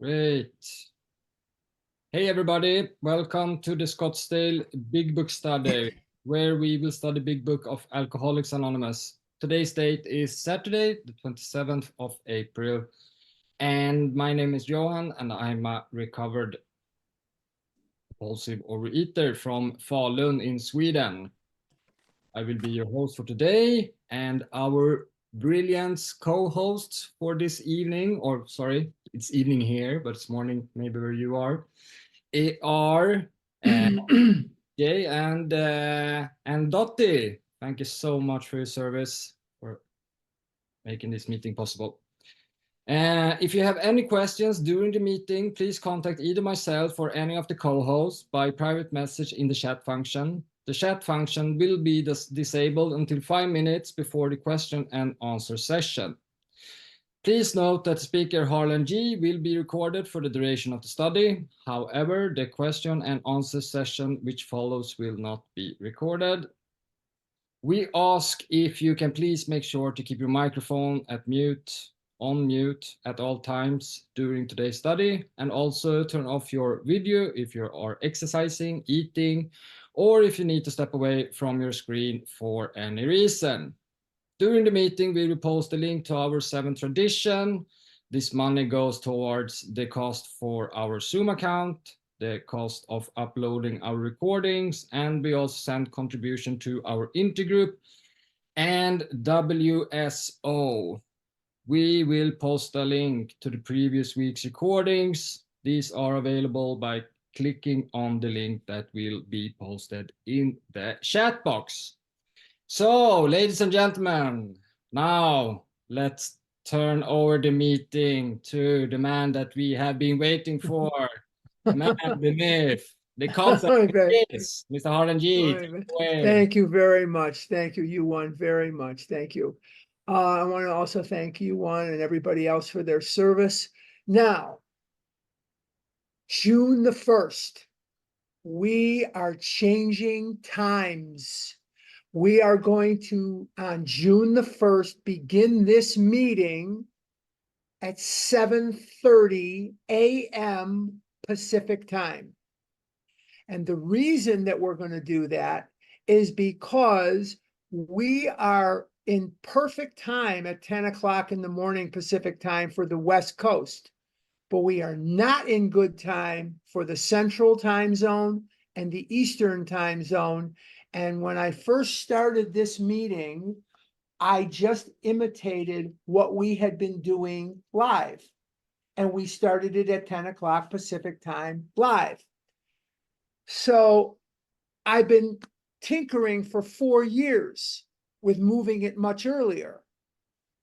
Great. Hey everybody, welcome to the Scottsdale Big Book Study, where we will study Big Book of Alcoholics Anonymous. Today's date is Saturday, the 27th of April, and my name is Johan, and I'm a recovered compulsive overeater from Falun in Sweden. I will be your host for today, and our brilliant co-hosts for this evening, or sorry, it's evening here, but it's morning maybe where you are Jay and Dottie. Thank you so much for your service, for making this meeting possible. If you have any questions during the meeting, please contact either myself or any of the co-hosts by private message in the chat function. The chat function will be disabled until 5 minutes before the question and answer session. Please note that speaker Harlan G will be recorded for the duration of the study. However, the question and answer session which follows will not be recorded. We ask if you can please make sure to keep your microphone on mute at all times during today's study, and also turn off your video if you are exercising, eating, or if you need to step away from your screen for any reason. During the meeting, we will post a link to our 7th tradition. This money goes towards the cost for our Zoom account, the cost of uploading our recordings, and we also send contribution to our intergroup and WSO. We will post a link to the previous week's recordings. These are available by clicking on the link that will be posted in the chat box. So, ladies and gentlemen, now let's turn over the meeting to the man that we have been waiting for, the man, the myth, the concept is Mr. Harlan G. Thank you very much. Thank you, Yuan, very much. Thank you. I want to also thank Yuan and everybody else for their service. Now, June the 1st, we are changing times. We are going to, on June the 1st, begin this meeting at 7:30 a.m. Pacific time. And the reason that we're going to do that is because we are in perfect time at 10 o'clock in the morning Pacific time for the West Coast, but we are not in good time for the Central time zone and the Eastern time zone. And when I first started this meeting, I just imitated what we had been doing live. And we started it at 10 o'clock Pacific time live. So I've been tinkering for 4 years with moving it much earlier.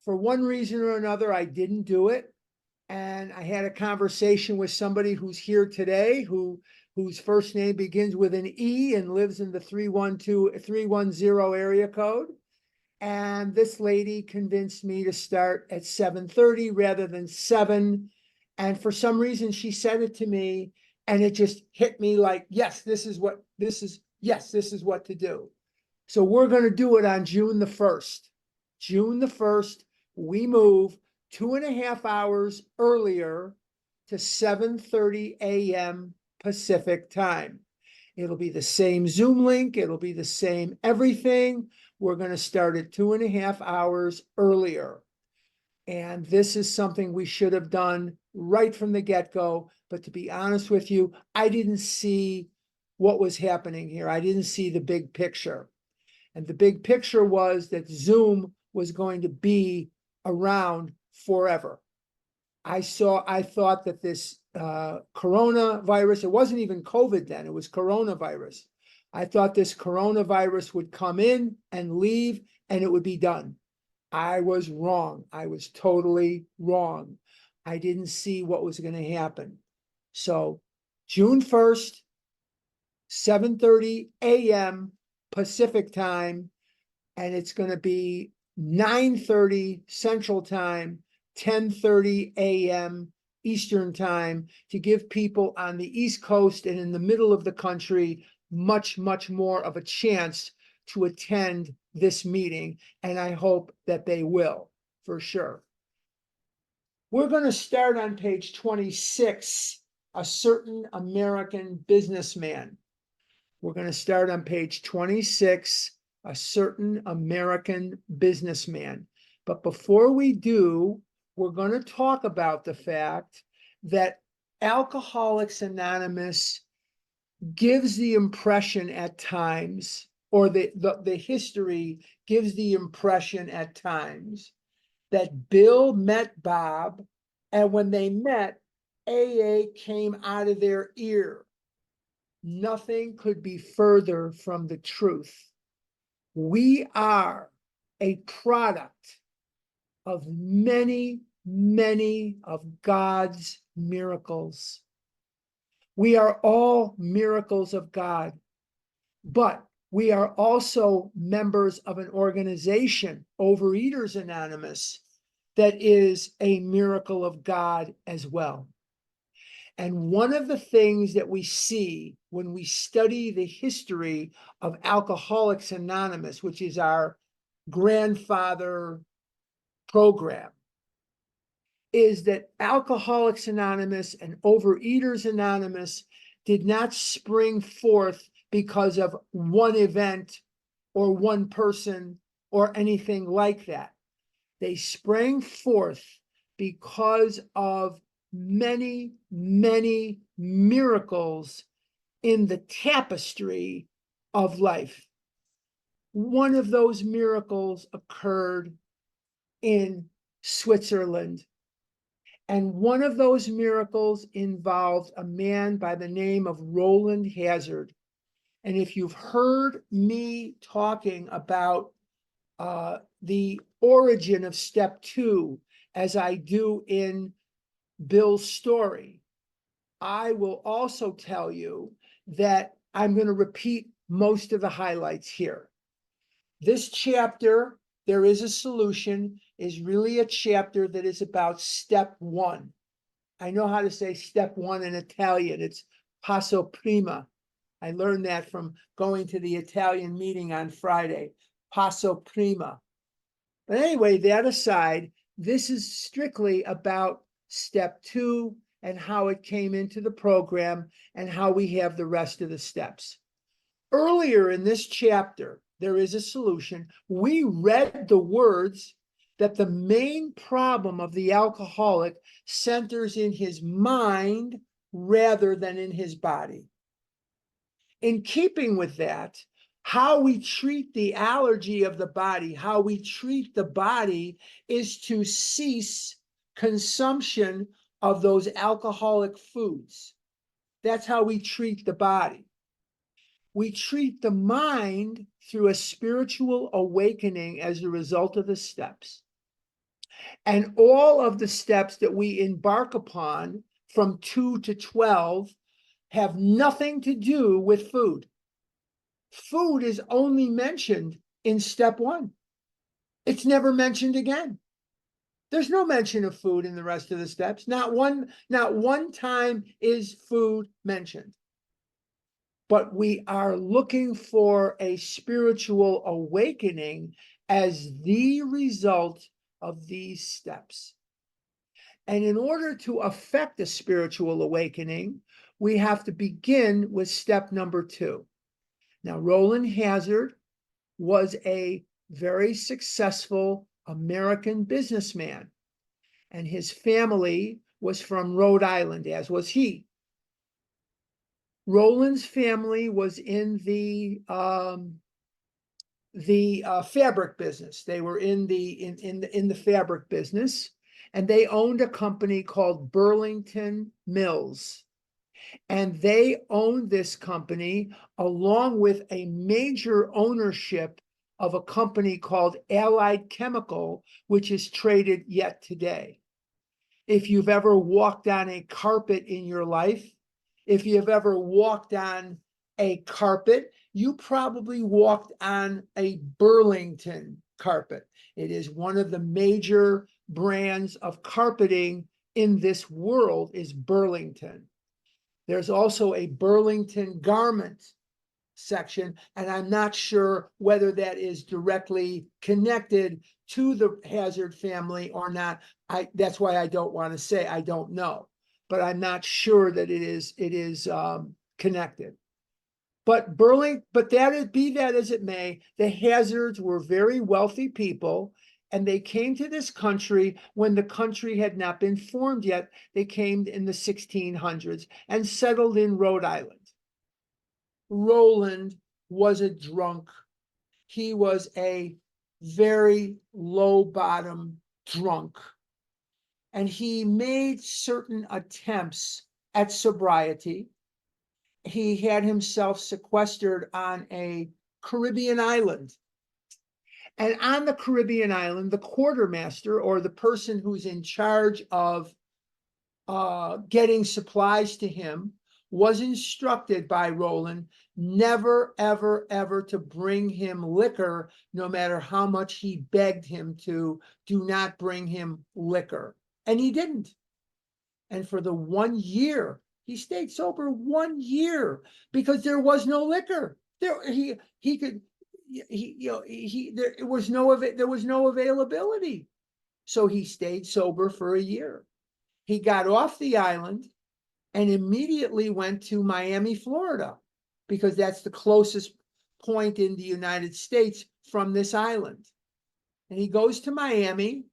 For one reason or another, I didn't do it. And I had a conversation with somebody who's here today, whose first name begins with an E and lives in the 310 area code. And this lady convinced me to start at 7:30 rather than 7. And for some reason, she said it to me, and it just hit me like, yes, this is what to do. So we're going to do it on June the 1st. June the 1st, we move 2.5 hours earlier to 7:30 a.m. Pacific time. It'll be the same Zoom link. It'll be the same everything. We're going to start at 2.5 hours earlier. And this is something we should have done right from the get-go. But to be honest with you, I didn't see what was happening here. I didn't see the big picture. And the big picture was that Zoom was going to be around forever. I thought that this coronavirus, it wasn't even COVID then, it was coronavirus. I thought this coronavirus would come in and leave and it would be done. I was wrong. I was totally wrong. I didn't see what was going to happen. So June 1st, 7:30 a.m. Pacific time, and it's going to be 9:30 Central time, 10:30 a.m. Eastern time, to give people on the East Coast and in the middle of the country much, much more of a chance to attend this meeting. And I hope that they will, for sure. We're going to start on page 26, a certain American businessman. We're going to start on page 26, a certain American businessman. But before we do, we're going to talk about the fact that Alcoholics Anonymous gives the impression at times, or the history gives the impression at times, that Bill met Bob, and when they met, AA came out of their ear. Nothing could be further from the truth. We are a product of many, many of God's miracles. We are all miracles of God, but we are also members of an organization, Overeaters Anonymous, that is a miracle of God as well. And one of the things that we see when we study the history of Alcoholics Anonymous, which is our grandfather program, is that Alcoholics Anonymous and Overeaters Anonymous did not spring forth because of one event or one person or anything like that. They sprang forth because of many, many miracles in the tapestry of life. One of those miracles occurred in Switzerland. And one of those miracles involved a man by the name of Roland Hazard. And if you've heard me talking about the origin of step 2, as I do in Bill's story, I will also tell you that I'm going to repeat most of the highlights here. This chapter, There is a Solution, is really a chapter that is about step 1. I know how to say step 1 in Italian. It's passo prima. I learned that from going to the Italian meeting on Friday. Passo prima. But anyway, that aside, this is strictly about step 2 and how it came into the program and how we have the rest of the steps. Earlier in this chapter, There is a Solution, we read the words that the main problem of the alcoholic centers in his mind rather than in his body. In keeping with that, how we treat the allergy of the body, how we treat the body, is to cease consumption of those alcoholic foods. That's how we treat the body. We treat the mind through a spiritual awakening as a result of the steps. And all of the steps that we embark upon from 2 to 12 have nothing to do with food. Food is only mentioned in step 1. It's never mentioned again. There's no mention of food in the rest of the steps. Not one time is food mentioned. But we are looking for a spiritual awakening as the result of these steps. And in order to affect a spiritual awakening, we have to begin with step number 2. Now, Roland Hazard was a very successful American businessman, and his family was from Rhode Island, as was he. Roland's family was in the fabric business. They were in the fabric business, and they owned a company called Burlington Mills. And they owned this company along with a major ownership of a company called Allied Chemical, which is traded yet today. If you've ever walked on a carpet in your life, if you've ever walked on a carpet, you probably walked on a Burlington carpet. It is one of the major brands of carpeting in this world is Burlington. There's also a Burlington garment section, and I'm not sure whether that is directly connected to the Hazard family or not. That's why I don't want to say I don't know, but I'm not sure that it is connected. But be that as it may, the Hazards were very wealthy people, and they came to this country when the country had not been formed yet. They came in the 1600s and settled in Rhode Island. Roland was a drunk. He was a very low bottom drunk. And he made certain attempts at sobriety. He had himself sequestered on a Caribbean island. And on the Caribbean island, the quartermaster, or the person who's in charge of getting supplies to him, was instructed by Roland never, ever, ever to bring him liquor, no matter how much he begged him to. Do not bring him liquor. And he didn't. And for the 1 year, he stayed sober 1 year because there was no liquor. There was no availability. So he stayed sober for a year. He got off the island and immediately went to Miami, Florida, because that's the closest point in the United States from this island. And he goes to Miami,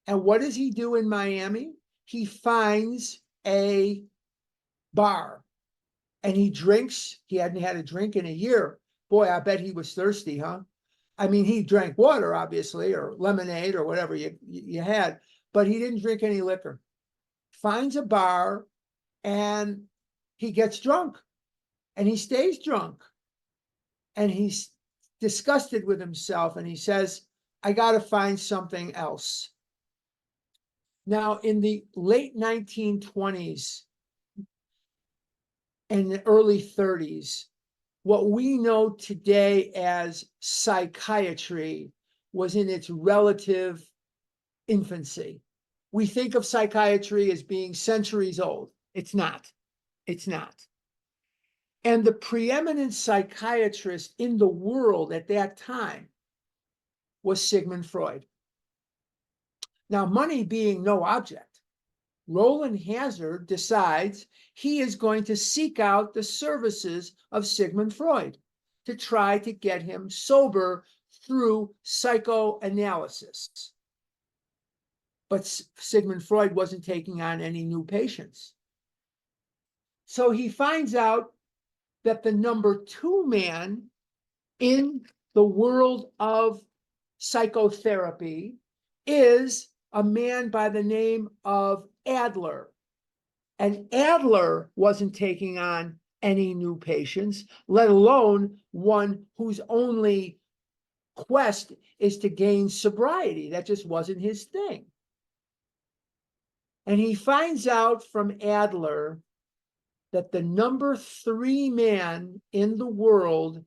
and what does he do in Miami? He finds a bar and he drinks. He hadn't had a drink in a year. Boy, I bet he was thirsty, huh? I mean, he drank water, obviously, or lemonade or whatever you had, but he didn't drink any liquor. Finds a bar and he gets drunk and he stays drunk. And he's disgusted with himself and he says, I got to find something else. Now, in the late 1920s and the early 30s, what we know today as psychiatry was in its relative infancy. We think of psychiatry as being centuries old. It's not. It's not. And the preeminent psychiatrist in the world at that time was Sigmund Freud. Now, money being no object, Roland Hazard decides he is going to seek out the services of Sigmund Freud to try to get him sober through psychoanalysis. But Sigmund Freud wasn't taking on any new patients. So he finds out that the number 2 man in the world of psychotherapy is a man by the name of Adler. And Adler wasn't taking on any new patients, let alone one whose only quest is to gain sobriety. That just wasn't his thing. And he finds out from Adler that the number 3 man in the world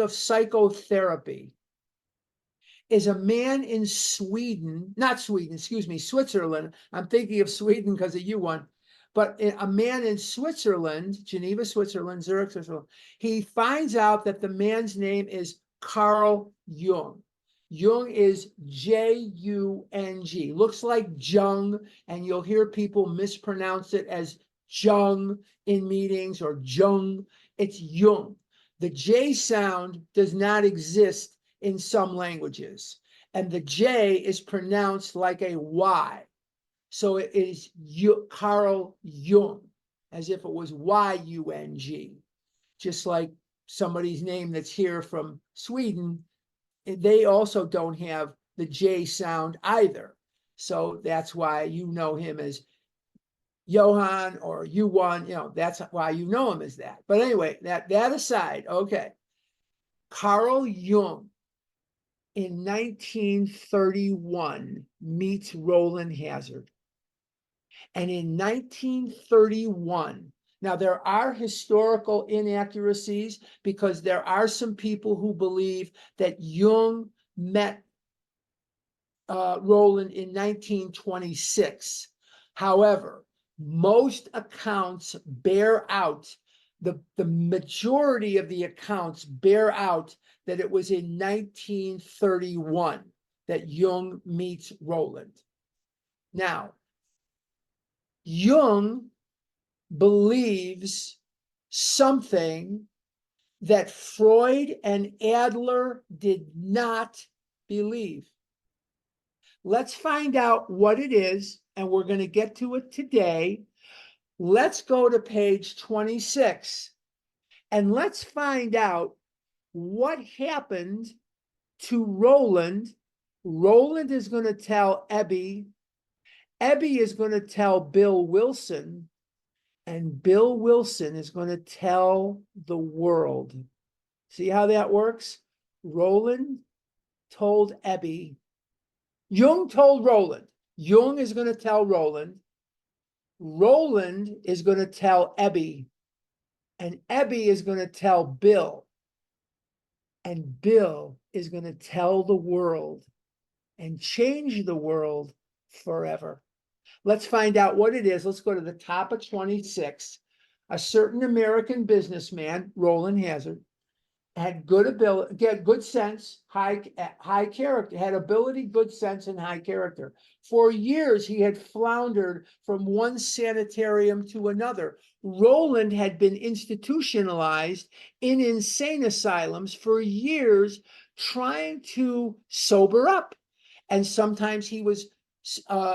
of psychotherapy is a man in Switzerland. I'm thinking of Sweden because of you one, but a man in Switzerland, Geneva, Switzerland, Zurich, Switzerland. He finds out that the man's name is Carl Jung. Jung is J-U-N-G. Looks like Jung, and you'll hear people mispronounce it as Jung in meetings or Jung. It's Jung. The J sound does not exist in some languages, and the J is pronounced like a Y. So it is Carl Jung, as if it was Y-U-N-G. Just like somebody's name that's here from Sweden, they also don't have the J sound either. So that's why you know him as Johann or Yuan, that's why you know him as that. But anyway, that aside, okay. Carl Jung in 1931 meets Roland Hazard. And in 1931, now there are historical inaccuracies because there are some people who believe that Jung met Roland in 1926. However, most accounts bear out the majority of the accounts bear out that it was in 1931 that Jung meets Roland. Now, Jung believes something that Freud and Adler did not believe. Let's find out what it is, and we're going to get to it today. Let's go to page 26, and let's find out what happened to Roland. Roland is going to tell Ebby. Ebby is going to tell Bill Wilson, and Bill Wilson is going to tell the world. See how that works? Roland told Ebby. Jung told Roland. Jung is going to tell Roland. Roland is going to tell Ebby. And Ebby is going to tell Bill. And Bill is going to tell the world and change the world forever. Let's find out what it is. Let's go to the top of 26. A certain American businessman, Roland Hazard, had good ability, had good sense, high character, had ability, good sense, and high character. For years, he had floundered from one sanitarium to another. Roland had been institutionalized in insane asylums for years, trying to sober up. And sometimes he was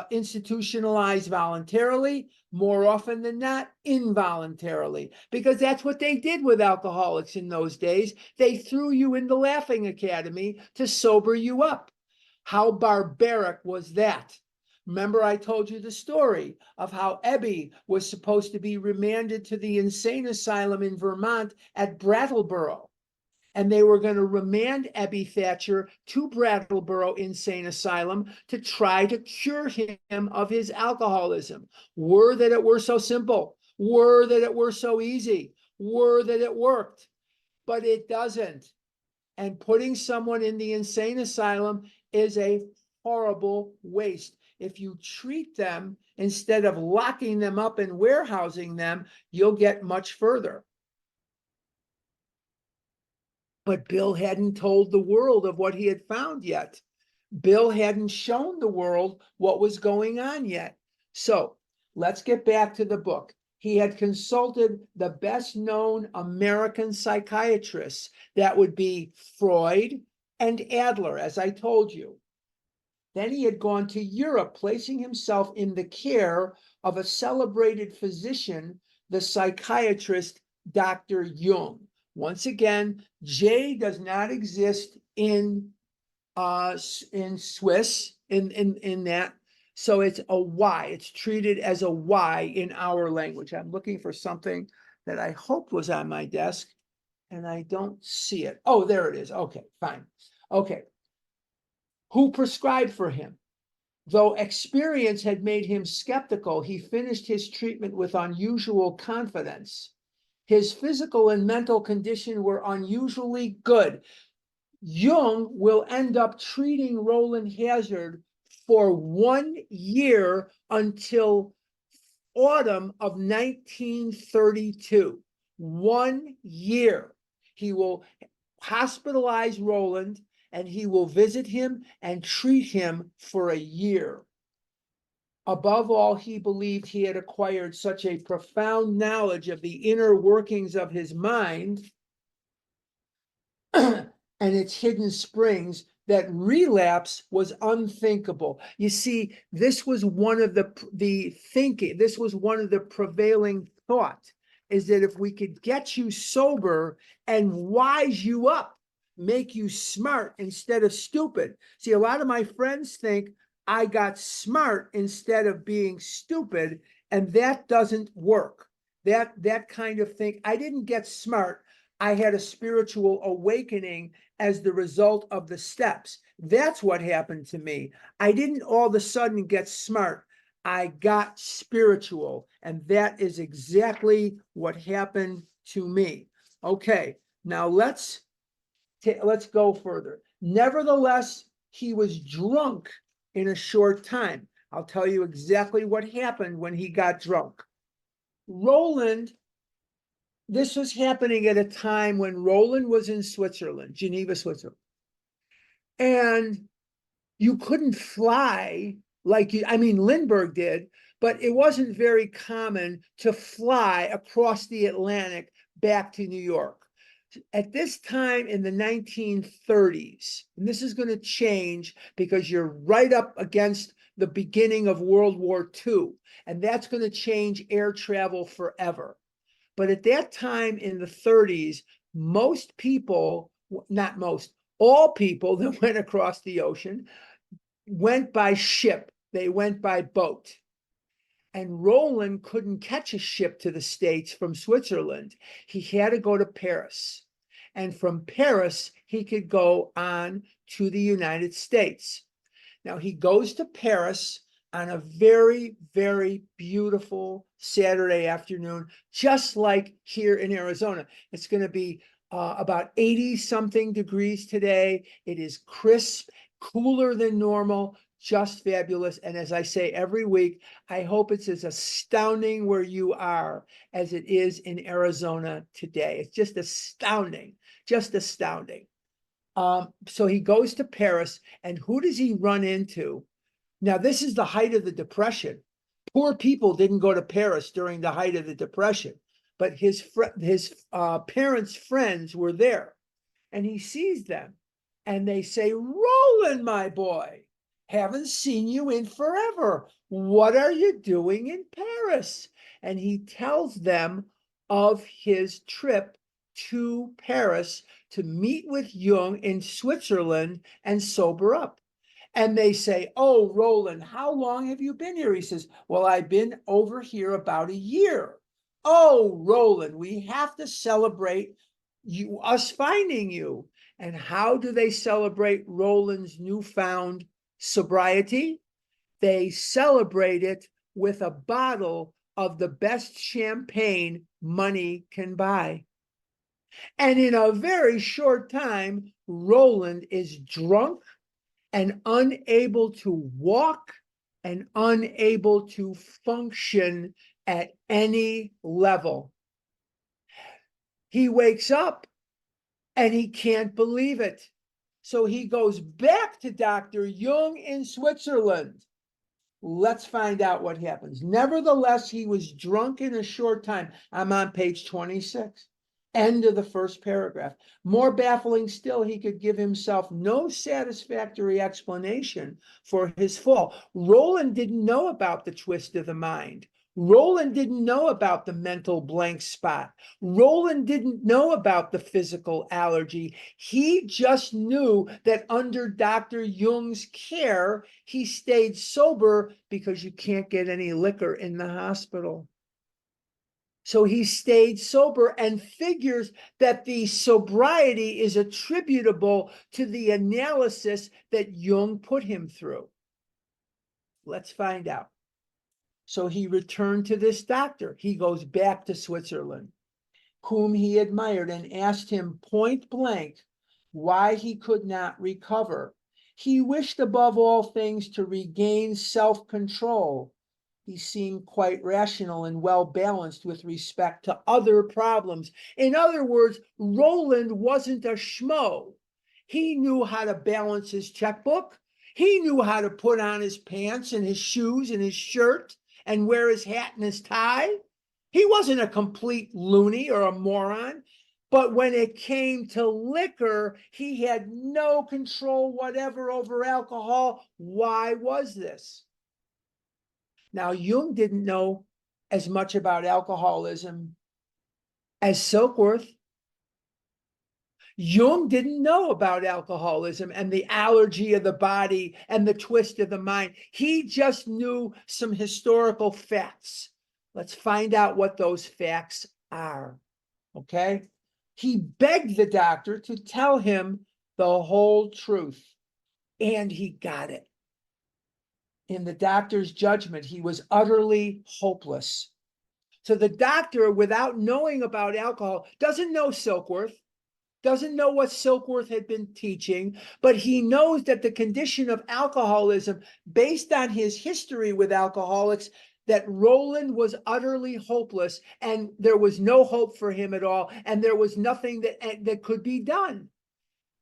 institutionalized voluntarily, more often than not, involuntarily, because that's what they did with alcoholics in those days. They threw you in the Laughing Academy to sober you up. How barbaric was that? Remember, I told you the story of how Ebby was supposed to be remanded to the insane asylum in Vermont at Brattleboro. And they were going to remand Ebby Thatcher to Brattleboro Insane Asylum to try to cure him of his alcoholism. Were that it were so simple. Were that it were so easy. Were that it worked. But it doesn't. And putting someone in the insane asylum is a horrible waste. If you treat them instead of locking them up and warehousing them, you'll get much further. But Bill hadn't told the world of what he had found yet. Bill hadn't shown the world what was going on yet. So let's get back to the book. He had consulted the best known American psychiatrists. That would be Freud and Adler, as I told you. Then he had gone to Europe, placing himself in the care of a celebrated physician, the psychiatrist, Dr. Jung. Once again, J does not exist in Swiss, in that. So it's a Y. It's treated as a Y in our language. I'm looking for something that I hoped was on my desk, and I don't see it. Oh, there it is. Okay, fine. Okay. Who prescribed for him? Though experience had made him skeptical, he finished his treatment with unusual confidence. His physical and mental condition were unusually good. Jung will end up treating Roland Hazard for 1 year until autumn of 1932. 1 year. He will hospitalize Roland, and he will visit him and treat him for a year. Above all, he believed he had acquired such a profound knowledge of the inner workings of his mind and its hidden springs that relapse was unthinkable. You see, this was one of the thinking, this was one of the prevailing thought, is that if we could get you sober and wise you up, make you smart instead of stupid. See, a lot of my friends think I got smart instead of being stupid, and that doesn't work. That kind of thing. I didn't get smart. I had a spiritual awakening as the result of the steps. That's what happened to me. I didn't all of a sudden get smart. I got spiritual, and that is exactly what happened to me. Okay, now let's go further. Nevertheless, he was drunk in a short time. I'll tell you exactly what happened when he got drunk. Roland this was happening at a time when Roland was in Switzerland, Geneva, Switzerland. And you couldn't fly like I mean, Lindbergh did, but it wasn't very common to fly across the Atlantic back to New York. At this time in the 1930s, and this is going to change because you're right up against the beginning of World War II, and that's going to change air travel forever. But at that time in the 30s, most people, not most, all people that went across the ocean went by ship. They went by boat. And Roland couldn't catch a ship to the States from Switzerland. He had to go to Paris. And from Paris, he could go on to the United States. Now, he goes to Paris on a very, very beautiful Saturday afternoon, just like here in Arizona. It's going to be about 80 something degrees today. It is crisp, cooler than normal, just fabulous. And as I say every week, I hope it's as astounding where you are as it is in Arizona today. It's just astounding, just astounding. So he goes to Paris, and who does he run into? Now, this is the height of the Depression. Poor people didn't go to Paris during the height of the Depression, but his parents' friends were there, and he sees them, and they say, "Roland, my boy, haven't seen you in forever. What are you doing in Paris?" And he tells them of his trip to Paris to meet with Jung in Switzerland and sober up. And they say, "Oh, Roland, how long have you been here?" He says, "Well, I've been over here about a year." "Oh, Roland, we have to celebrate us finding you." And how do they celebrate Roland's newfound sobriety? They celebrate it with a bottle of the best champagne money can buy. And in a very short time, Roland is drunk and unable to walk and unable to function at any level. He wakes up and he can't believe it. So he goes back to Dr. Jung in Switzerland. Let's find out what happens. Nevertheless, he was drunk in a short time. I'm on page 26. End of the first paragraph. More baffling still, he could give himself no satisfactory explanation for his fall. Roland didn't know about the twist of the mind. Roland didn't know about the mental blank spot. Roland didn't know about the physical allergy. He just knew that under Dr. Jung's care, he stayed sober because you can't get any liquor in the hospital. So he stayed sober and figures that the sobriety is attributable to the analysis that Jung put him through. Let's find out. So he returned to this doctor. He goes back to Switzerland, whom he admired, and asked him point blank why he could not recover. He wished above all things to regain self-control. He seemed quite rational and well-balanced with respect to other problems. In other words, Roland wasn't a schmo. He knew how to balance his checkbook. He knew how to put on his pants and his shoes and his shirt and wear his hat and his tie. He wasn't a complete loony or a moron. But when it came to liquor, he had no control whatever over alcohol. Why was this? Now, Jung didn't know as much about alcoholism as Silkworth. Jung didn't know about alcoholism and the allergy of the body and the twist of the mind. He just knew some historical facts. Let's find out what those facts are, okay? He begged the doctor to tell him the whole truth, and he got it. In the doctor's judgment, he was utterly hopeless. So the doctor, without knowing about alcohol, doesn't know Silkworth, doesn't know what Silkworth had been teaching, but he knows that the condition of alcoholism, based on his history with alcoholics, that Roland was utterly hopeless and there was no hope for him at all, and there was nothing that could be done.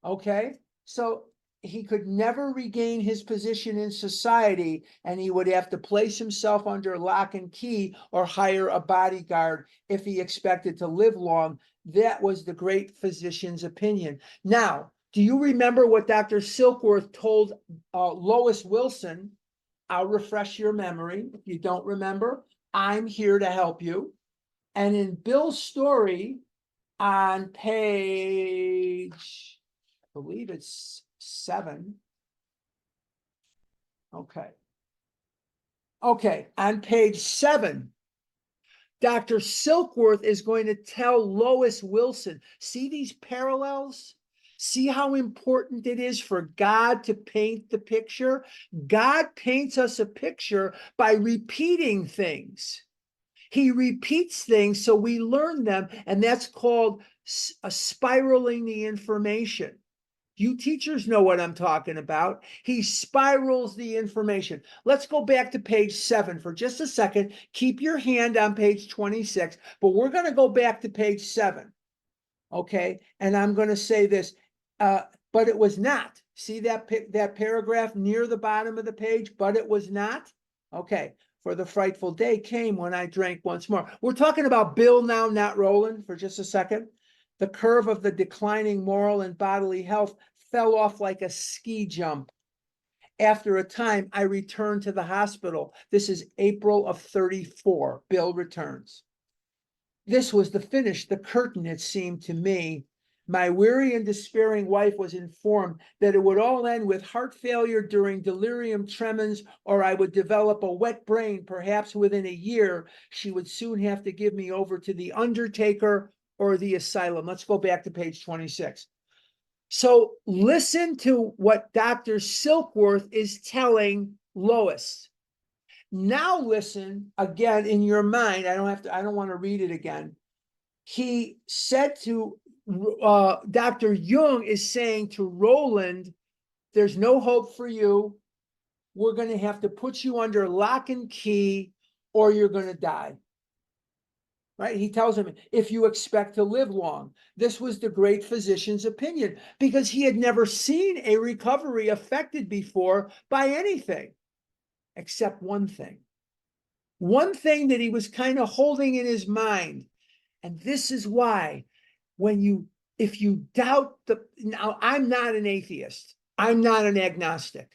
Okay, so he could never regain his position in society, and he would have to place himself under lock and key or hire a bodyguard if he expected to live long. That was the great physician's opinion. Now, do you remember what Dr. Silkworth told Lois Wilson? I'll refresh your memory. If you don't remember, I'm here to help you. And in Bill's story on page, I believe it's 7. Okay. Okay, on page 7, Dr. Silkworth is going to tell Lois Wilson, see these parallels? See how important it is for God to paint the picture? God paints us a picture by repeating things. He repeats things so we learn them, and that's called spiraling the information. You teachers know what I'm talking about. He spirals the information. Let's go back to page 7 for just a second. Keep your hand on page 26, but we're going to go back to page 7. Okay, and I'm going to say this, but it was not. See that paragraph near the bottom of the page, but it was not? Okay, for the frightful day came when I drank once more. We're talking about Bill now, not Roland, for just a second. The curve of the declining moral and bodily health fell off like a ski jump. After a time, I returned to the hospital. This is April of 34. Bill returns. This was the finish, the curtain, it seemed to me. My weary and despairing wife was informed that it would all end with heart failure during delirium tremens, or I would develop a wet brain. Perhaps within a year, she would soon have to give me over to the undertaker or the asylum. Let's go back to page 26. So listen to what Dr. Silkworth is telling Lois. Now listen again in your mind. I don't want to read it again. He said to Dr. Jung is saying to Roland, there's no hope for you. We're going to have to put you under lock and key or you're going to die. Right? He tells him, if you expect to live long. This was the great physician's opinion because he had never seen a recovery affected before by anything except one thing. One thing that he was kind of holding in his mind. And this is why if you doubt now, I'm not an atheist. I'm not an agnostic.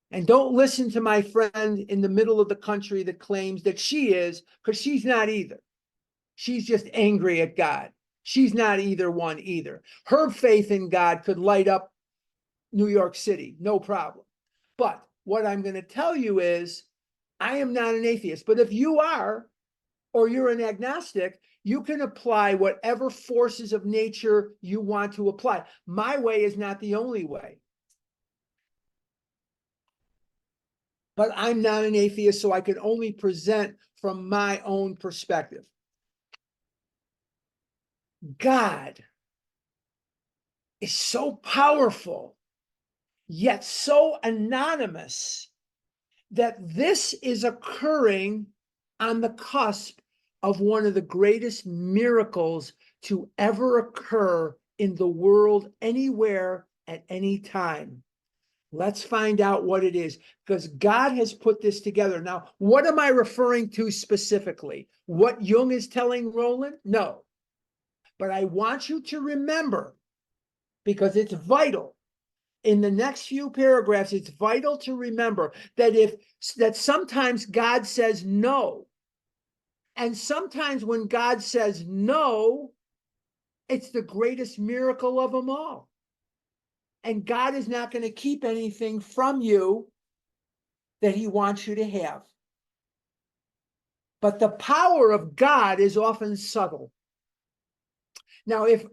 And don't listen to my friend in the middle of the country that claims that she is, because she's not either. She's just angry at God. She's not either one either. Her faith in God could light up New York City, no problem. But what I'm going to tell you is, I am not an atheist. But if you are, or you're an agnostic, you can apply whatever forces of nature you want to apply. My way is not the only way. But I'm not an atheist, so I can only present from my own perspective. God is so powerful, yet so anonymous, that this is occurring on the cusp of one of the greatest miracles to ever occur in the world, anywhere, at any time. Let's find out what it is, because God has put this together. Now, what am I referring to specifically? What Jung is telling Roland? No. But I want you to remember, because it's vital. In the next few paragraphs, it's vital to remember that sometimes God says no. And sometimes when God says no, it's the greatest miracle of them all. And God is not going to keep anything from you that he wants you to have. But the power of God is often subtle. Now, if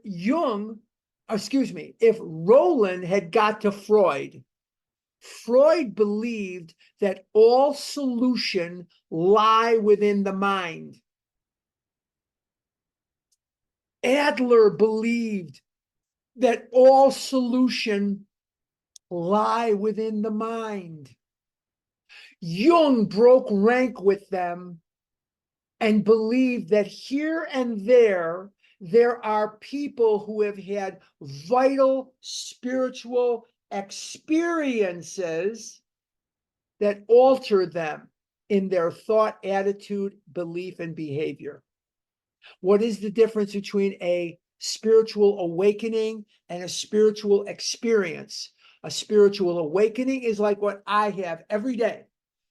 Roland had got to Freud, Freud believed that all solution lie within the mind. Adler believed that all solution lie within the mind. Jung broke rank with them and believed that here and there are people who have had vital spiritual experiences that alter them in their thought, attitude, belief, and behavior. What is the difference between a spiritual awakening and a spiritual experience? A spiritual awakening is like what I have every day.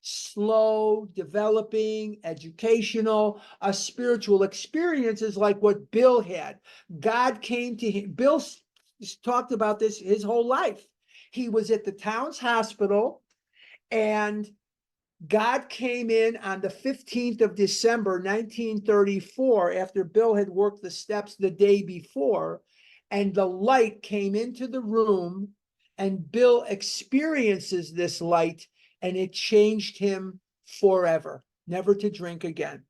Slow, developing, educational. A spiritual experience is like what Bill had. God came to him. Bill talked about this his whole life. He was at the town's hospital, and God came in on the 15th of December, 1934, after Bill had worked the steps the day before, and the light came into the room, and Bill experiences this light, and it changed him forever, never to drink again.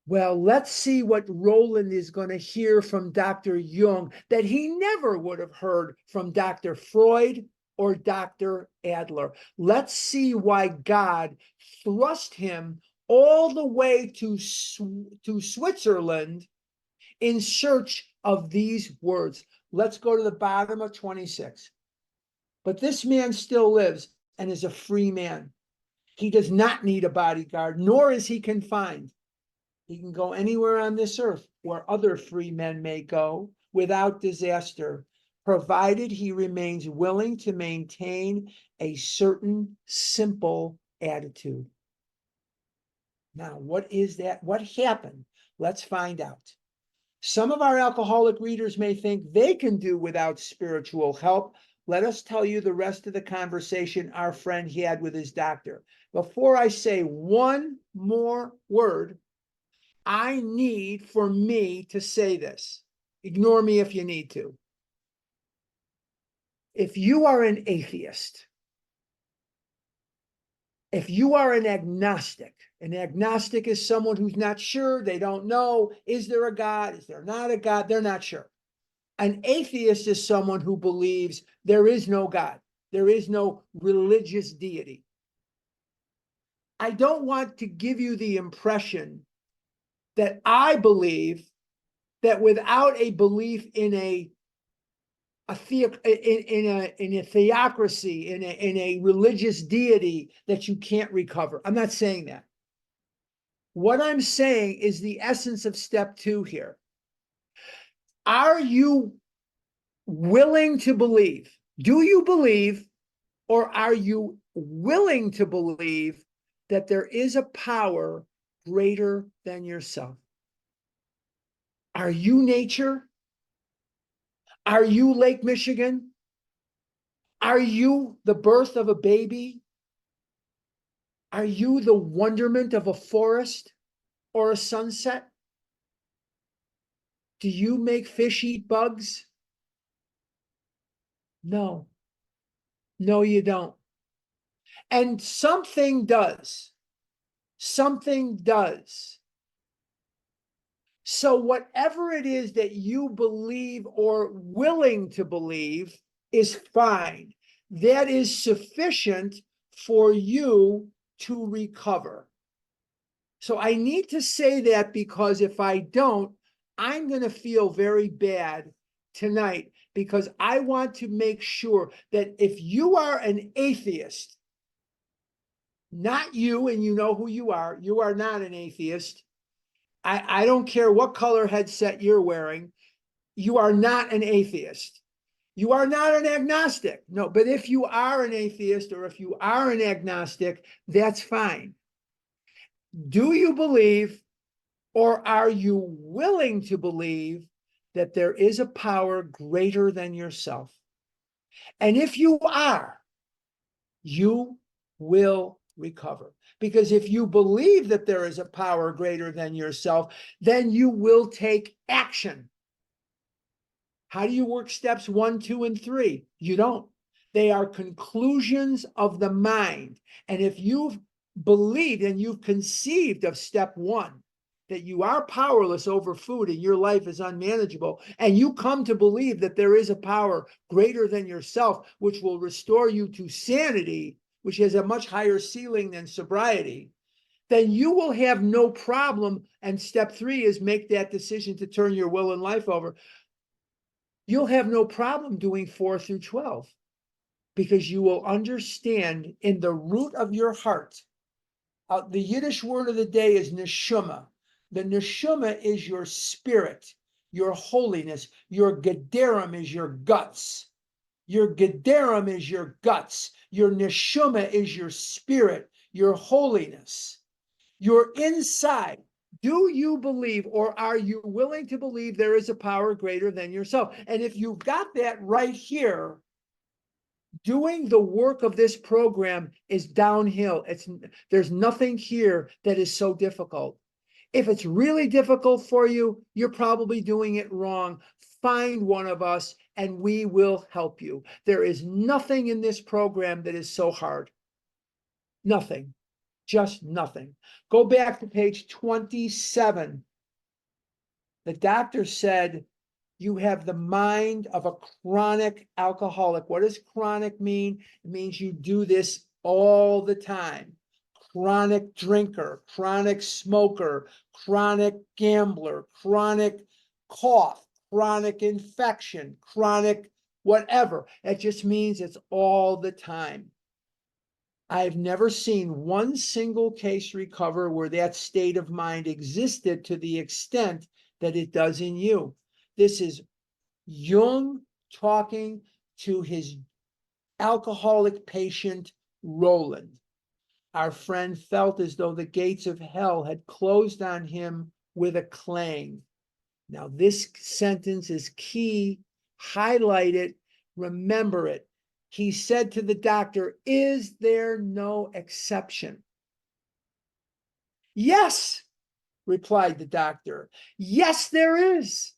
Well, let's see what Roland is going to hear from Dr. Jung that he never would have heard from Dr. Freud or Dr. Adler. Let's see why God thrust him all the way to Switzerland in search of these words. Let's go to the bottom of 26. But this man still lives and is a free man. He does not need a bodyguard, nor is he confined. He can go anywhere on this earth where other free men may go without disaster, provided he remains willing to maintain a certain simple attitude. Now, what is that? What happened? Let's find out. Some of our alcoholic readers may think they can do without spiritual help. Let us tell you the rest of the conversation our friend had with his doctor. Before I say one more word, I need for me to say this. Ignore me if you need to. If you are an atheist, if you are an agnostic is someone who's not sure, they don't know, is there a God, is there not a God, they're not sure. An atheist is someone who believes there is no God, there is no religious deity. I don't want to give you the impression that I believe that without a belief in a theocracy, in a religious deity, that you can't recover. I'm not saying that. What I'm saying is the essence of step 2 here. Are you willing to believe? Do you believe, or are you willing to believe that there is a power greater than yourself? Are you nature? Are you Lake Michigan? Are you the birth of a baby? Are you the wonderment of a forest or a sunset? Do you make fish eat bugs? No. No, you don't. And something does. Something does. So whatever it is that you believe or willing to believe is fine. That is sufficient for you to recover. So I need to say that, because if I don't, I'm going to feel very bad tonight, because I want to make sure that if you are an atheist, not you, and you know who you are not an atheist. I don't care what color headset you're wearing. You are not an atheist. You are not an agnostic. No, but if you are an atheist or if you are an agnostic, that's fine. Do you believe, or are you willing to believe, that there is a power greater than yourself? And if you are, you will recover. Because if you believe that there is a power greater than yourself, then you will take action. How do you work steps 1, 2, and 3? You don't. They are conclusions of the mind. And if you've believed and you've conceived of step 1, that you are powerless over food and your life is unmanageable, and you come to believe that there is a power greater than yourself, which will restore you to sanity, which has a much higher ceiling than sobriety, then you will have no problem. And step 3 is make that decision to turn your will and life over. You'll have no problem doing 4 through 12 because you will understand in the root of your heart. The Yiddish word of the day is neshama. The neshama is your spirit, your holiness. Your gedarim is your guts. Your gedarim is your guts. Your neshama is your spirit, your holiness. Your inside. Do you believe, or are you willing to believe there is a power greater than yourself? And if you've got that right here, doing the work of this program is downhill. There's nothing here that is so difficult. If it's really difficult for you, you're probably doing it wrong. Find one of us and we will help you. There is nothing in this program that is so hard. Nothing. Just nothing. Go back to page 27. The doctor said, you have the mind of a chronic alcoholic. What does chronic mean? It means you do this all the time. Chronic drinker, chronic smoker, chronic gambler, chronic cough, chronic infection, chronic whatever. It just means it's all the time. I've never seen one single case recover where that state of mind existed to the extent that it does in you. This is Jung talking to his alcoholic patient, Roland. Our friend felt as though the gates of hell had closed on him with a clang. Now, this sentence is key. Highlight it. Remember it. He said to the doctor, is there no exception? Yes, replied the doctor. Yes, there is.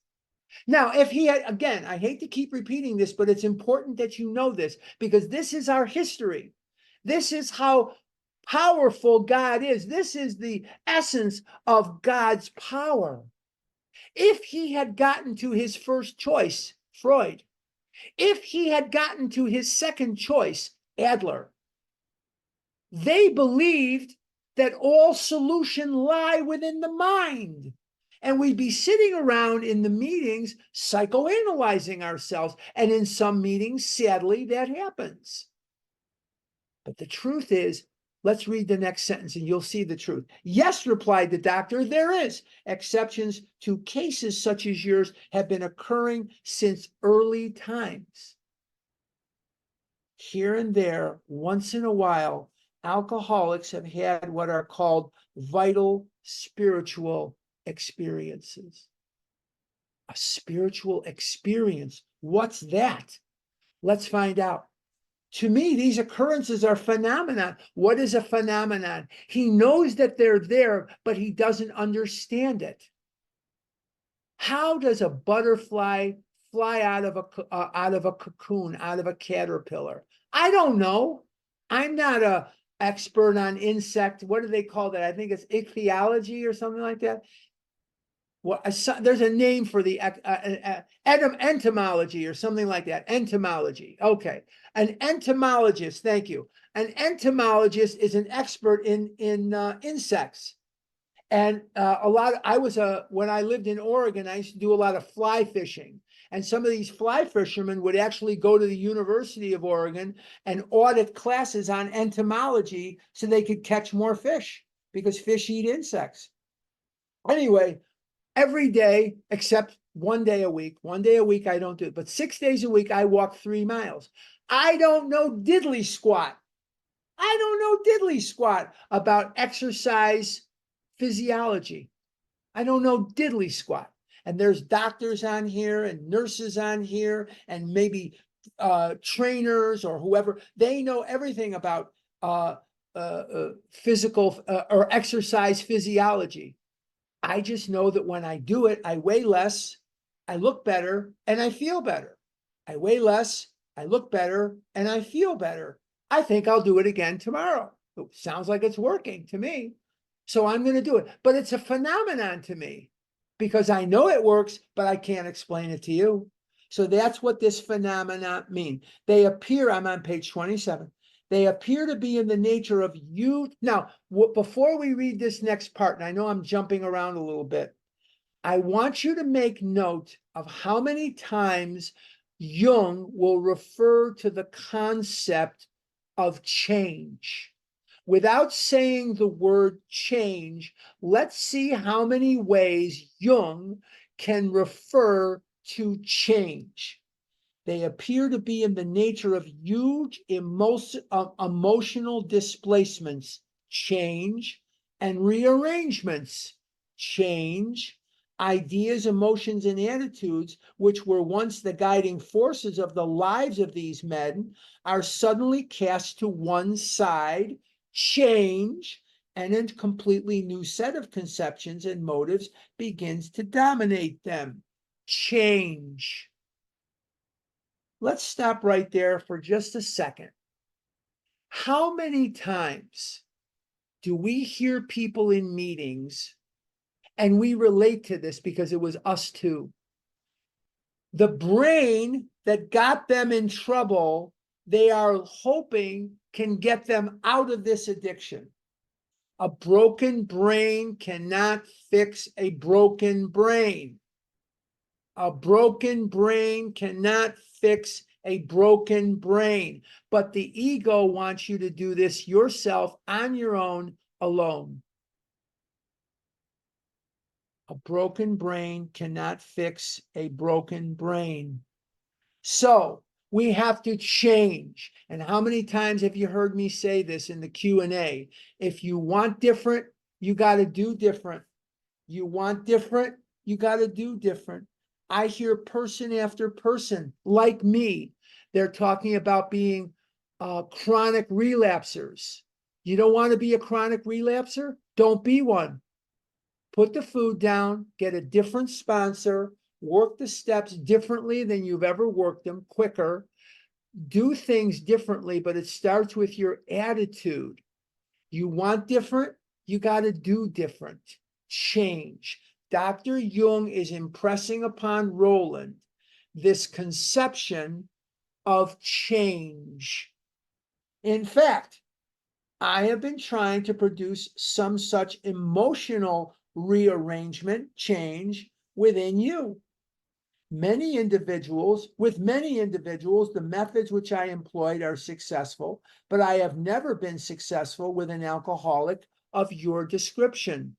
Now, if he had, again, I hate to keep repeating this, but it's important that you know this because this is our history. This is how powerful God is. This is the essence of God's power. If he had gotten to his first choice, Freud, if he had gotten to his second choice, Adler, they believed that all solution lie within the mind. And we'd be sitting around in the meetings psychoanalyzing ourselves. And in some meetings, sadly, that happens. But the truth is, let's read the next sentence and you'll see the truth. Yes, replied the doctor, there is. Exceptions to cases such as yours have been occurring since early times. Here and there, once in a while, alcoholics have had what are called vital spiritual experiences. A spiritual experience. What's that? Let's find out. To me, these occurrences are phenomenon. What is a phenomenon? He knows that they're there, but he doesn't understand it. How does a butterfly fly out of a cocoon, out of a caterpillar? I don't know. I'm not an expert on insect. What do they call that? I think it's ichthyology or something like that. Well, there's a name for the entomology or something like that. Entomology. Okay. An entomologist. Thank you. An entomologist is an expert in insects. And when I lived in Oregon, I used to do a lot of fly fishing. And some of these fly fishermen would actually go to the University of Oregon and audit classes on entomology so they could catch more fish because fish eat insects. Anyway, every day except 1 day a week. 1 day a week I don't do it, but 6 days a week I walk 3 miles. I don't know diddly squat. I don't know diddly squat about exercise physiology. I don't know diddly squat. And there's doctors on here and nurses on here and maybe trainers or whoever. They know everything about physical or exercise physiology. I just know that when I do it, I weigh less, I look better, and I feel better. I weigh less, I look better, and I feel better. I think I'll do it again tomorrow. It sounds like it's working to me. So I'm going to do it. But it's a phenomenon to me because I know it works, but I can't explain it to you. So that's what this phenomenon means. They appear, I'm on page 27. They appear to be in the nature of you. Now, before we read this next part, and I know I'm jumping around a little bit, I want you to make note of how many times Jung will refer to the concept of change. Without saying the word change, let's see how many ways Jung can refer to change. They appear to be in the nature of huge emotional displacements, change, and rearrangements, change. Ideas, emotions, and attitudes, which were once the guiding forces of the lives of these men, are suddenly cast to one side, change, and a completely new set of conceptions and motives begins to dominate them. Change. Let's stop right there for just a second. How many times do we hear people in meetings, and we relate to this because it was us too? The brain that got them in trouble, they are hoping can get them out of this addiction. A broken brain cannot fix a broken brain. A broken brain cannot fix a broken brain, but the ego wants you to do this yourself on your own, alone. A broken brain cannot fix a broken brain. So we have to change. And how many times have you heard me say this in the Q&A? If you want different, you got to do different. You want different, you got to do different. I hear person after person like me, they're talking about being chronic relapsers. You don't want to be a chronic relapser? Don't be one. Put the food down, get a different sponsor, work the steps differently than you've ever worked them, quicker. Do things differently, but it starts with your attitude. You want different, you got to do different. Change. Dr. Jung is impressing upon Roland this conception of change. In fact, I have been trying to produce some such emotional rearrangement, change within you. With many individuals, the methods which I employed are successful, but I have never been successful with an alcoholic of your description.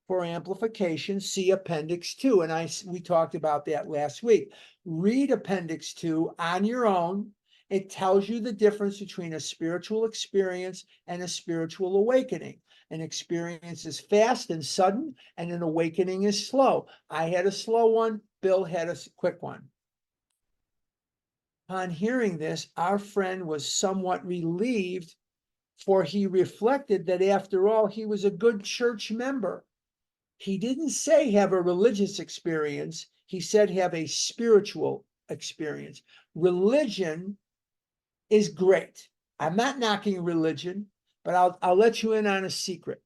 For amplification, see Appendix 2, and we talked about that last week. Read Appendix 2 on your own. It tells you the difference between a spiritual experience and a spiritual awakening. An experience is fast and sudden, and an awakening is slow. I had a slow one, Bill had a quick one. Upon hearing this, our friend was somewhat relieved, for he reflected that after all, he was a good church member. He didn't say have a religious experience. He said have a spiritual experience. Religion is great. I'm not knocking religion, but I'll let you in on a secret.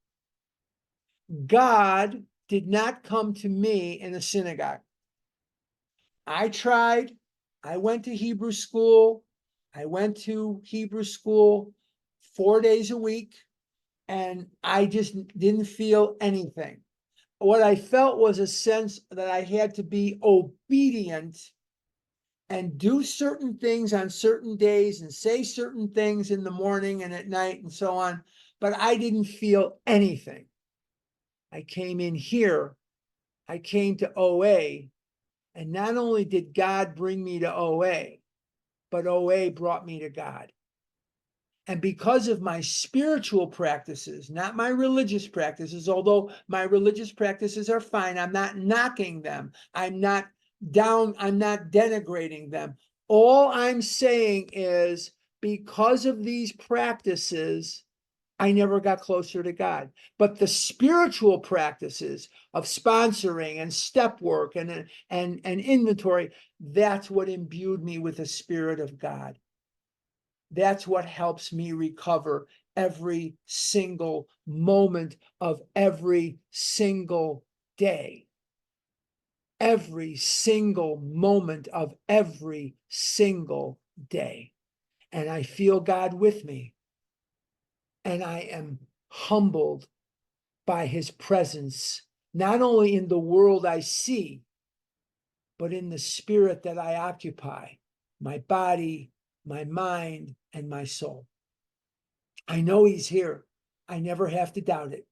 God did not come to me in a synagogue. I tried. I went to Hebrew school. I went to Hebrew school 4 days a week, and I just didn't feel anything. What I felt was a sense that I had to be obedient and do certain things on certain days and say certain things in the morning and at night and so on, but I didn't feel anything. I came in here, I came to OA, and not only did God bring me to OA, but OA brought me to God. And because of my spiritual practices, not my religious practices, although my religious practices are fine, I'm not knocking them. I'm not denigrating them. All I'm saying is because of these practices, I never got closer to God. But the spiritual practices of sponsoring and step work and inventory, that's what imbued me with the Spirit of God. That's what helps me recover every single moment of every single day. Every single moment of every single day. And I feel God with me. And I am humbled by his presence, not only in the world I see, but in the spirit that I occupy, my body, my mind, and my soul. I know he's here. I never have to doubt it.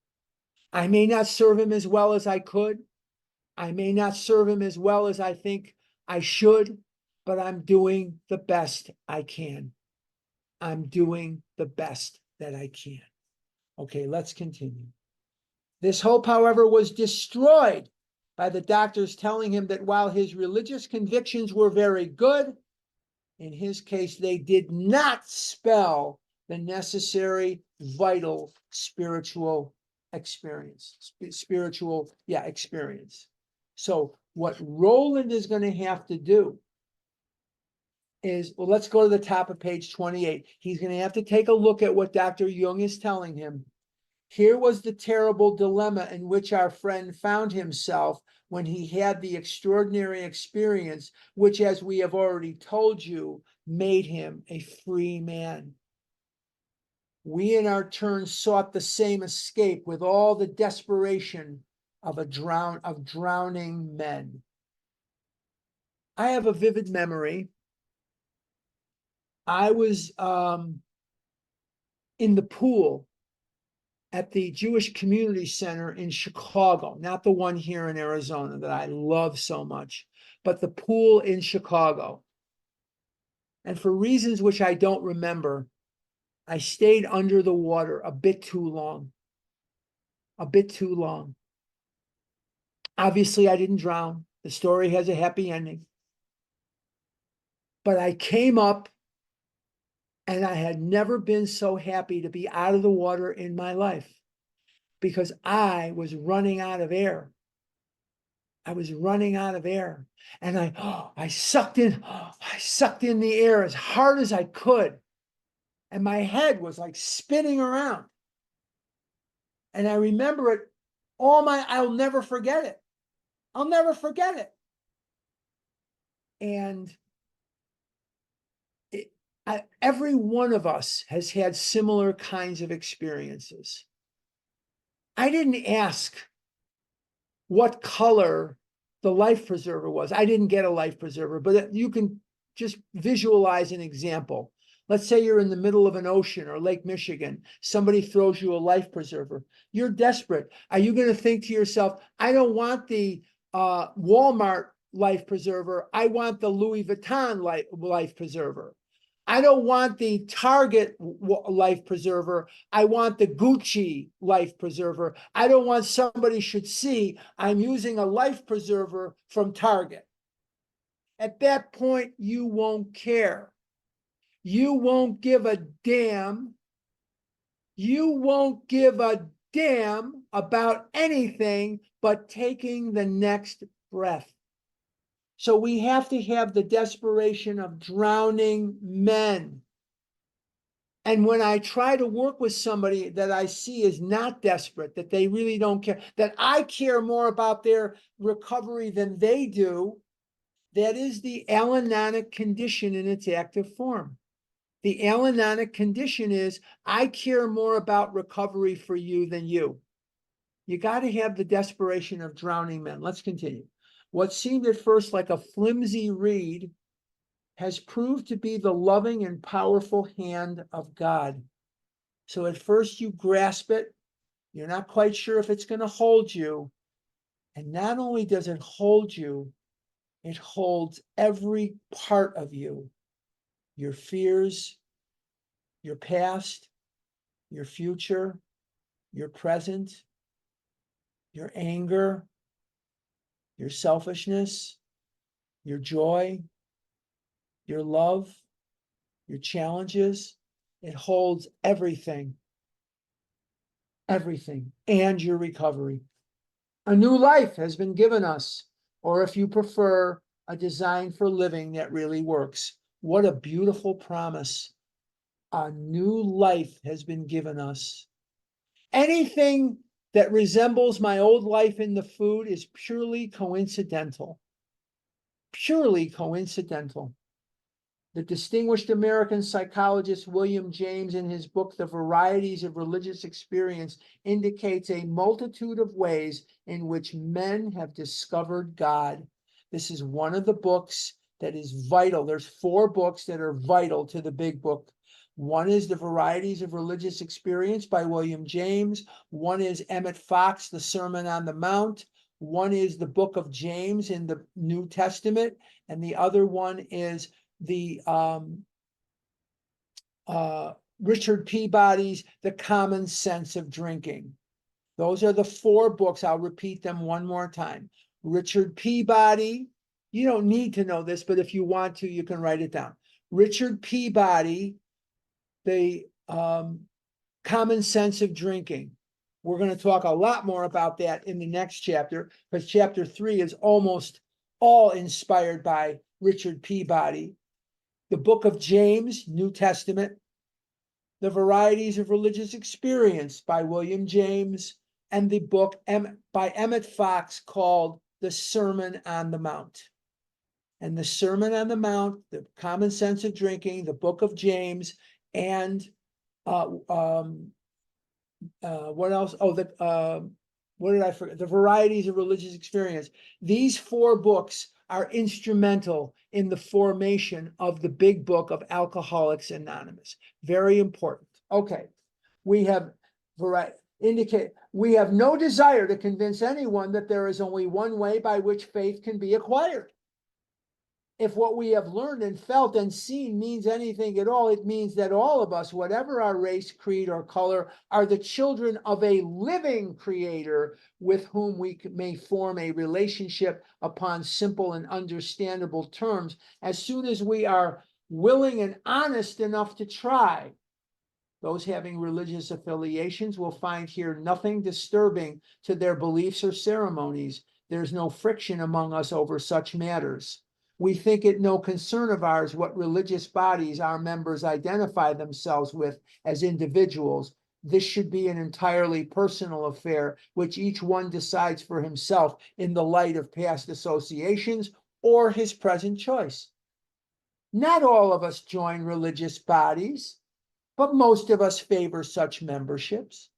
I may not serve him as well as I could. I may not serve him as well as I think I should, but I'm doing the best I can. I'm doing the best that I can. Okay, let's continue. This hope, however, was destroyed by the doctors telling him that while his religious convictions were very good, in his case, they did not spell the necessary, vital spiritual experience. Experience. So what Roland is going to have to do is, well, let's go to the top of page 28. He's going to have to take a look at what Dr. Jung is telling him. Here was the terrible dilemma in which our friend found himself when he had the extraordinary experience, which, as we have already told you, made him a free man. We in our turn sought the same escape with all the desperation of drowning men. I have a vivid memory. I was in the pool at the Jewish Community Center in Chicago, not the one here in Arizona that I love so much, but the pool in Chicago. And for reasons which I don't remember, I stayed under the water a bit too long. Obviously, I didn't drown. The story has a happy ending. But I came up, and I had never been so happy to be out of the water in my life, because I was running out of air. And I sucked in the air as hard as I could. And my head was like spinning around. And I remember it I'll never forget it. And every one of us has had similar kinds of experiences. I didn't ask what color the life preserver was. I didn't get a life preserver, but you can just visualize an example. Let's say you're in the middle of an ocean or Lake Michigan. Somebody throws you a life preserver. You're desperate. Are you going to think to yourself, I don't want the Walmart life preserver. I want the Louis Vuitton life preserver. I don't want the Target life preserver. I want the Gucci life preserver. I don't want somebody should see I'm using a life preserver from Target. At that point, you won't care. You won't give a damn. You won't give a damn about anything but taking the next breath. So we have to have the desperation of drowning men. And when I try to work with somebody that I see is not desperate, that they really don't care, that I care more about their recovery than they do, that is the Al-Anonic condition in its active form. The Al-Anonic condition is, I care more about recovery for you than you. You got to have the desperation of drowning men. Let's continue. What seemed at first like a flimsy reed has proved to be the loving and powerful hand of God. So at first you grasp it, you're not quite sure if it's going to hold you. And not only does it hold you, it holds every part of you, your fears, your past, your future, your present, your anger, your selfishness, your joy, your love, your challenges. It holds everything, and your recovery. A new life has been given us, or if you prefer, a design for living that really works. What a beautiful promise. A new life has been given us. Anything that resembles my old life in the food is purely coincidental. Purely coincidental. The distinguished American psychologist William James, in his book, The Varieties of Religious Experience, indicates a multitude of ways in which men have discovered God. This is one of the books that is vital. There's 4 books that are vital to the big book. One is The Varieties of Religious Experience by William James. One is Emmett Fox, The Sermon on the Mount. One is the book of James in the New Testament. And the other one is the Richard Peabody's The Common Sense of Drinking. Those are the 4 books. I'll repeat them one more time. Richard Peabody, you don't need to know this, but if you want to, you can write it down. Richard Peabody, The Common Sense of Drinking. We're going to talk a lot more about that in the next chapter, because chapter 3 is almost all inspired by Richard Peabody. The book of James, New Testament. The Varieties of Religious Experience by William James, and the book by Emmett Fox called The Sermon on the Mount. And the Sermon on the Mount, The Common Sense of Drinking, the book of James, and what else? Oh, what did I forget? The Varieties of Religious Experience. These 4 books are instrumental in the formation of the big book of Alcoholics Anonymous. Very important. Okay, we have we have no desire to convince anyone that there is only one way by which faith can be acquired. If what we have learned and felt and seen means anything at all, it means that all of us, whatever our race, creed, or color, are the children of a living creator with whom we may form a relationship upon simple and understandable terms as soon as we are willing and honest enough to try. Those having religious affiliations will find here nothing disturbing to their beliefs or ceremonies. There's no friction among us over such matters. We think it no concern of ours what religious bodies our members identify themselves with as individuals. This should be an entirely personal affair, which each one decides for himself in the light of past associations or his present choice. Not all of us join religious bodies, but most of us favor such memberships.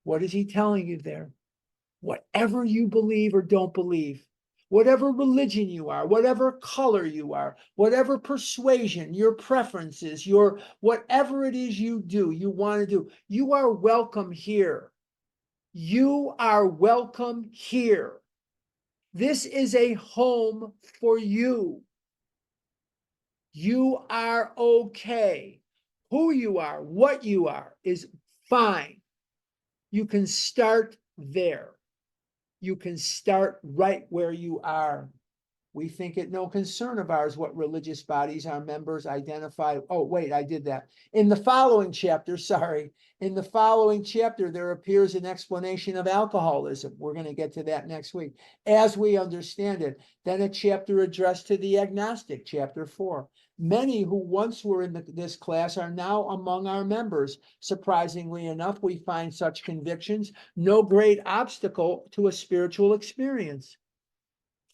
What is he telling you there? Whatever you believe or don't believe, whatever religion you are, whatever color you are, whatever persuasion, your preferences, your whatever it is you do, you want to do, you are welcome here. You are welcome here. This is a home for you. You are okay. Who you are, what you are is fine. You can start there. You can start right where you are. We think it no concern of ours what religious bodies our members identify. Oh, wait, I did that. In the following chapter, there appears an explanation of alcoholism. We're going to get to that next week, as we understand it. Then a chapter addressed to the agnostic, chapter 4. Many who once were in this class are now among our members. Surprisingly enough, we find such convictions no great obstacle to a spiritual experience.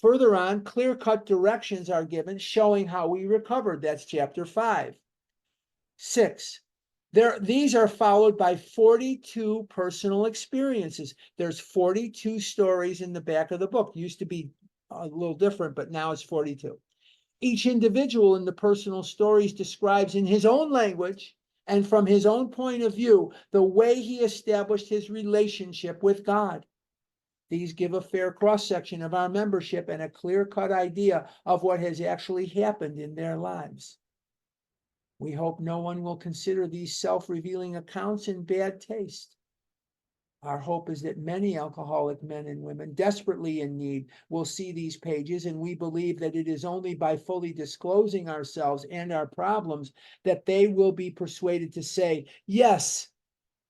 Further on, clear-cut directions are given showing how we recovered. That's chapter 5. 6. These are followed by 42 personal experiences. There's 42 stories in the back of the book. Used to be a little different, but now it's 42. Each individual in the personal stories describes in his own language and from his own point of view the way he established his relationship with God. These give a fair cross-section of our membership and a clear-cut idea of what has actually happened in their lives. We hope no one will consider these self-revealing accounts in bad taste. Our hope is that many alcoholic men and women desperately in need will see these pages, and we believe that it is only by fully disclosing ourselves and our problems that they will be persuaded to say, yes,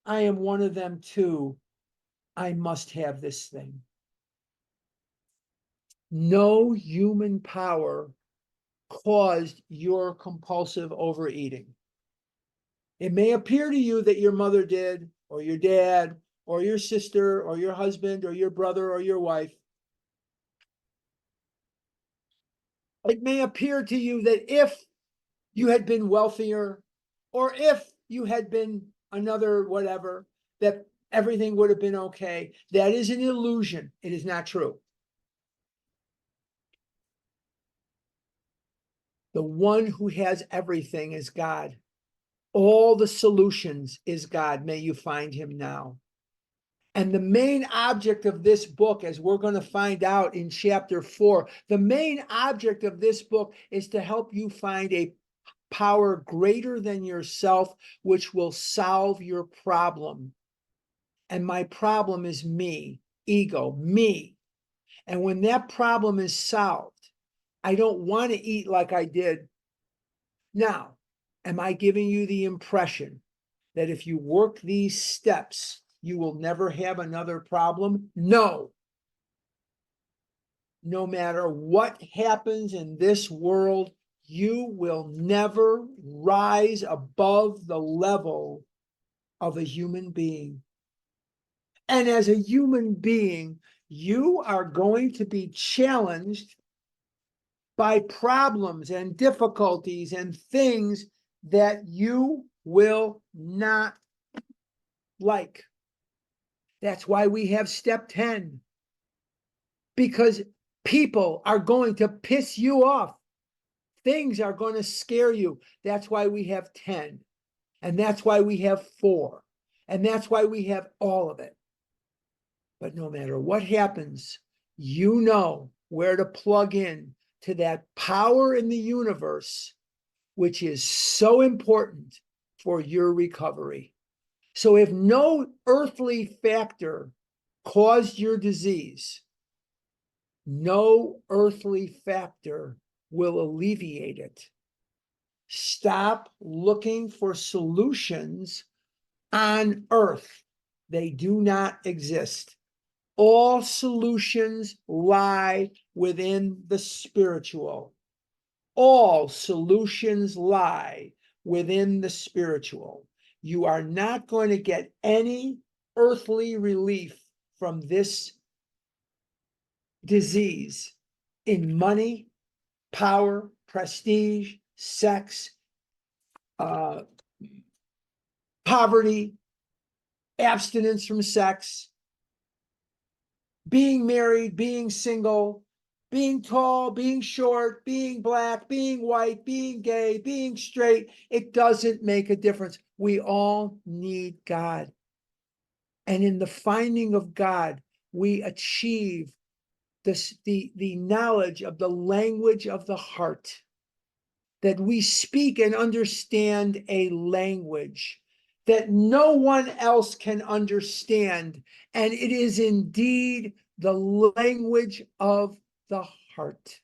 I am one of them too. I must have this thing. No human power caused your compulsive overeating. It may appear to you that your mother did, or your dad, or your sister, or your husband, or your brother, or your wife. It may appear to you that if you had been wealthier, or if you had been another whatever, that everything would have been okay. That is an illusion. It is not true. The one who has everything is God. All the solutions is God. May you find him now. And the main object of this book, as we're going to find out in chapter 4, the main object of this book is to help you find a power greater than yourself, which will solve your problem. And my problem is me, ego, me. And when that problem is solved, I don't want to eat like I did. Now, am I giving you the impression that if you work these steps, you will never have another problem? No. No matter what happens in this world, you will never rise above the level of a human being. And as a human being, you are going to be challenged by problems and difficulties and things that you will not like. That's why we have step 10, because people are going to piss you off. Things are going to scare you. That's why we have 10. And that's why we have 4. And that's why we have all of it. But no matter what happens, you know where to plug in to that power in the universe, which is so important for your recovery. So if no earthly factor caused your disease, no earthly factor will alleviate it. Stop looking for solutions on earth. They do not exist. All solutions lie within the spiritual. All solutions lie within the spiritual. You are not going to get any earthly relief from this disease in money, power, prestige, sex, poverty, abstinence from sex, being married, being single, being tall, being short, being black, being white, being gay, being straight. It doesn't make a difference. We all need God. And in the finding of God, we achieve the knowledge of the language of the heart, that we speak and understand a language that no one else can understand. And it is indeed the language of the heart.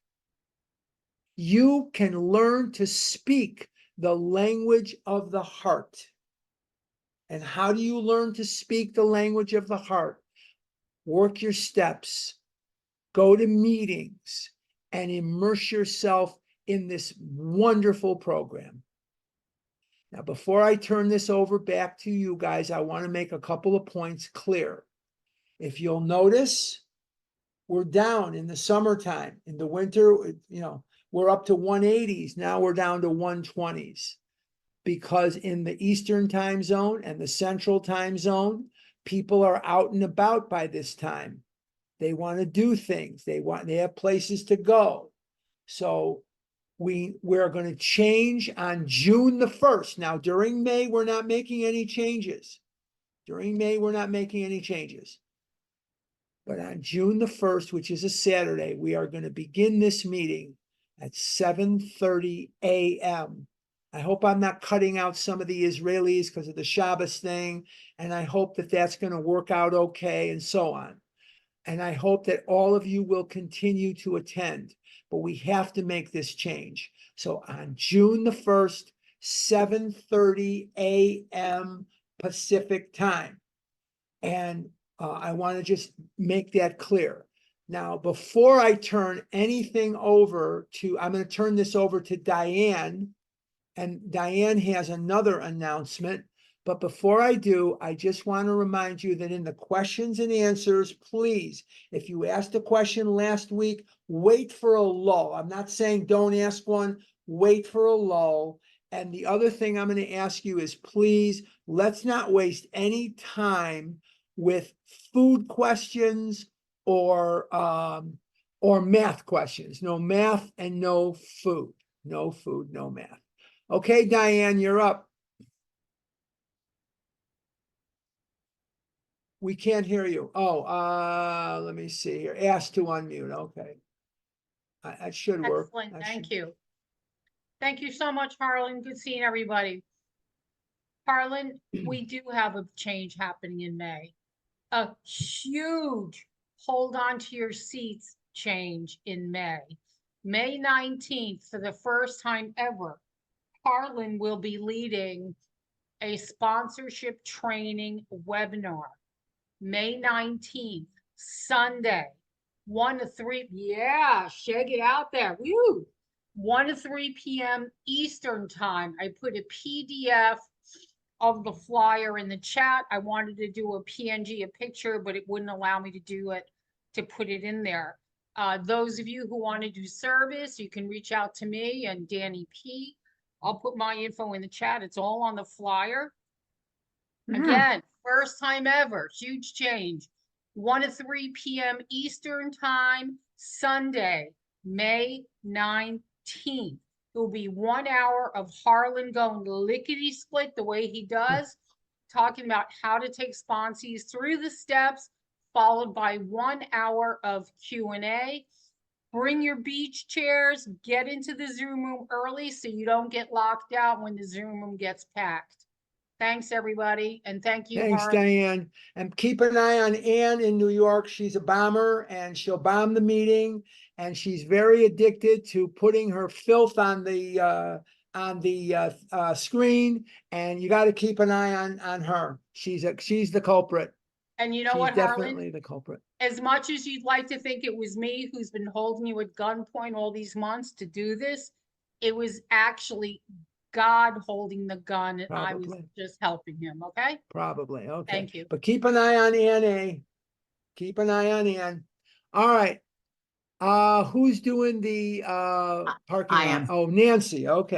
You can learn to speak the language of the heart. And how do you learn to speak the language of the heart? Work your steps, go to meetings, and immerse yourself in this wonderful program. Now, before I turn this over back to you guys, I want to make a couple of points clear. If you'll notice, we're down in the summertime. In the winter, we're up to 180s. Now we're down to 120s. Because in the Eastern time zone and the Central time zone, people are out and about by this time. They want to do things. They have places to go. So we're going to change on June the 1st. Now, during May, we're not making any changes. During May, we're not making any changes. But on June the 1st, which is a Saturday, we are going to begin this meeting at 7:30 a.m. I hope I'm not cutting out some of the Israelis because of the Shabbos thing. And I hope that that's going to work out okay and so on. And I hope that all of you will continue to attend. But we have to make this change. So on June the 1st, 7:30 a.m. Pacific time. And I want to just make that clear. Now, before I turn anything over to, I'm going to turn this over to Diane. And Diane has another announcement. But before I do, I just want to remind you that in the questions and answers, please, if you asked a question last week, wait for a lull. I'm not saying don't ask one. wait for a lull. And the other thing I'm gonna ask you is, please, let's not waste any time with food questions or math questions. No math and no food. No food, no math. Okay, Diane, you're up. We can't hear you. Oh, let me see here. Ask to unmute. Okay. That should work. Excellent, That thank should- you. Thank you so much, Harlan. Good seeing everybody. Harlan, we do have a change happening in May. A huge hold on to your seats change in May. May 19th, for the first time ever, Harlan will be leading a sponsorship training webinar. May 19th, Sunday, 1 to 3. Yeah, shake it out there. Woo! 1 to 3 p.m. Eastern time. I put a PDF of the flyer in the chat. I wanted to do a PNG, a picture, but it wouldn't allow me to do it, to put it in there. Those of you who want to do service, you can reach out to me and Danny P. I'll put my info in the chat. It's all on the flyer. Again, first time ever, huge change. 1 to 3 p.m. Eastern time, Sunday, May 19th. It will be 1 hour of Harlan going lickety split the way he does, talking about how to take sponsees through the steps, followed by 1 hour of Q&A. Bring your beach chairs, get into the Zoom room early so you don't get locked out when the Zoom room gets packed. Thanks, everybody, and thank you, Thanks, Harlan. Diane. And keep an eye on Ann in New York. She's a bomber and she'll bomb the meeting. And she's very addicted to putting her filth on the screen. And you got to keep an eye on her. She's the culprit. And you know She's what, definitely Harlan? the culprit. As much as you'd like to think it was me who's been holding you at gunpoint all these months to do this, it was actually God holding the gun and I was Probably. just helping him, okay? Probably. Okay. Thank you. But keep an eye on Ann. Keep an eye on Ann. All right. Who's doing the parking I lot? am. Oh, Nancy. Okay.